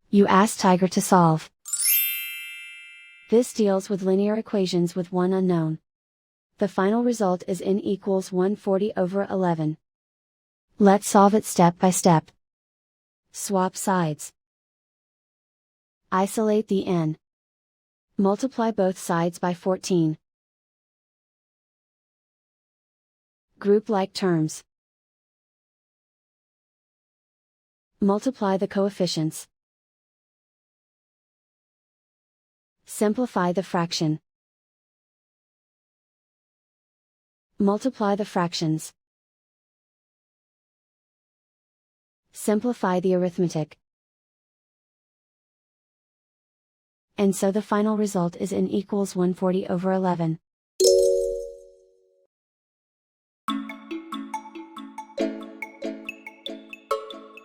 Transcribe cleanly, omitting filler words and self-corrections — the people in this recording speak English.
You ask Tiger to solve. This deals with linear equations with one unknown. The final result is n equals 140/11. Let's solve it step by step. Swap sides. Isolate the n. Multiply both sides by 14. Group like terms. Multiply the coefficients. Simplify the fraction. Multiply the fractions. Simplify the arithmetic. And so the final result is n equals 140/11.